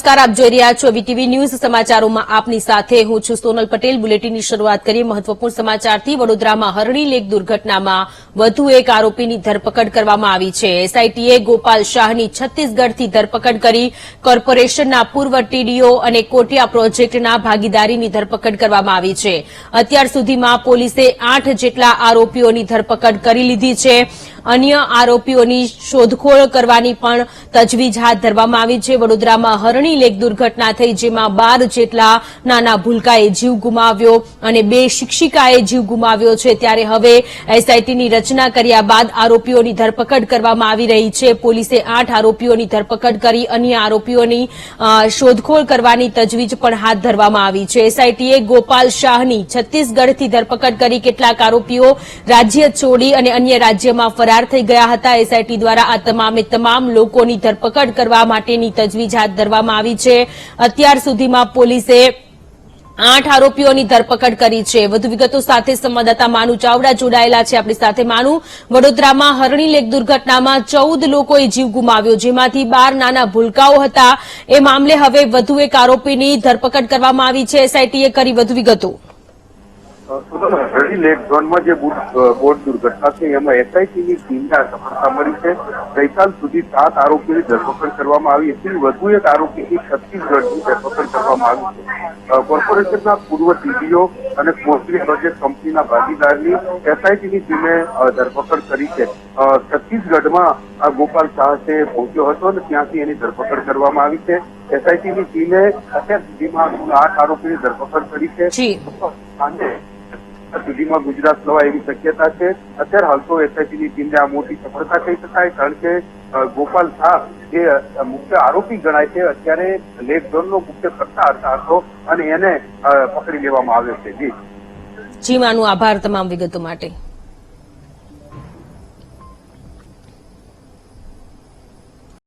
નમસ્કાર, આપ જોઈ રહ્યા છો વીટીવી ન્યૂઝ સમાચારોમાં આપની સાથે હું છું સોનલ પટેલ। બુલેટિનની શરૂઆત કરીએ મહત્વપૂર્ણ સમાચારથી। વડોદરામાં હરણી લેક દુર્ઘટનામાં વધુ એક આરોપીની ધરપકડ કરવામાં આવી છે। એસઆઈટીએ ગોપાલ શાહની છત્તીસગઢથી ધરપકડ કરી। કોર્પોરેશનના પૂર્વ ટીડીઓ અને કોટિયા પ્રોજેક્ટના ભાગીદારીની ધરપકડ કરવામાં આવી છે। અત્યાર સુધીમાં પોલીસે 8 જેટલા આરોપીઓની ધરપકડ કરી લીધી છે। અન્ય આરોપીઓની શોધખોળ કરવાની પણ તજવીજ હાથ ધરવામાં આવી છે। વડોદરામાં હરણી લેક દુર્ઘટના થઈ, જેમાં 12 જેટલા નાના ભૂલકાએ જીવ ગુમાવ્યો અને 2 શિક્ષિકાએ જીવ ગુમાવ્યો છે। ત્યારે હવે એસઆઈટીની રચના કર્યા બાદ આરોપીઓની ધરપકડ કરવામાં આવી રહી છે। પોલીસે 8 આરોપીઓની ધરપકડ કરી અન્ય આરોપીઓની શોધખોળ કરવાની તજવીજ પણ હાથ ધરવામાં આવી છે। એસઆઈટીએ ગોપાલ શાહની છત્તીસગઢથી ધરપકડ કરી। કેટલાક આરોપીઓ રાજ્ય છોડી અને અન્ય રાજ્યમાં ફરાર થઈ ગયા હતા। એસઆઈટી દ્વારા આ તમામે તમામ લોકોની ધરપકડ કરવા માટેની તજવીજ હાથ ધરવામાં આવી છે। અત્યાર સુધીમાં પોલીસે 8 આરોપીઓની ધરપકડ કરી છે। વધુ વિગતો સાથે સંવાદદાતા માનુ ચાવડા જોડાયેલા છે આપણી સાથે। માનુ, વડોદરામાં હરણી લેક દુર્ઘટનામાં 14 લોકોએ જીવ ગુમાવ્યો, જેમાંથી 12 નાના ભૂલકાઓ હતા। એ મામલે હવે વધુ એક આરોપીની ધરપકડ કરવામાં આવી છે। એસઆઈટીએ કરી વધુ વિગતો। હરણી લેક ઝોનમાં જે બોટ દુર્ઘટના છે એમાં એસઆઈટીની ટીમને સફળતા મળી છે। ગઈકાલ સુધી 7 આરોપીઓની ધરપકડ કરવામાં આવી હતી। વધુ એક આરોપીની છત્તીસગઢની ધરપકડ કરવામાં આવી છે। કોર્પોરેશનના પૂર્વ ટીડીઓ અને કોટિયા પ્રોજેક્ટ કંપનીના ભાગીદારની એસઆઈટીની ટીમે ધરપકડ કરી છે। છત્તીસગઢમાં ગોપાલ શાહ છે પહોંચ્યો હતો અને ત્યાંથી એની ધરપકડ કરવામાં આવી છે। એસઆઈટીની ટીમે અત્યાર સુધીમાં 8 આરોપીની ધરપકડ કરી છે। સુધીમાં ગુજરાત લવા એવી શક્યતા છે। અત્યારે હાલ તો એસઆઈટીની ટીમને આ મોટી સફળતા કહી શકાય, કારણ કે ગોપાલ શાહ જે મુખ્ય આરોપી ગણાય છે, અત્યારે લેક ઝોનનો મુખ્ય સત્તા હતો અને એને પકડી લેવામાં આવ્યો છે। જી માનુ, આભાર તમામ વિગતો માટે।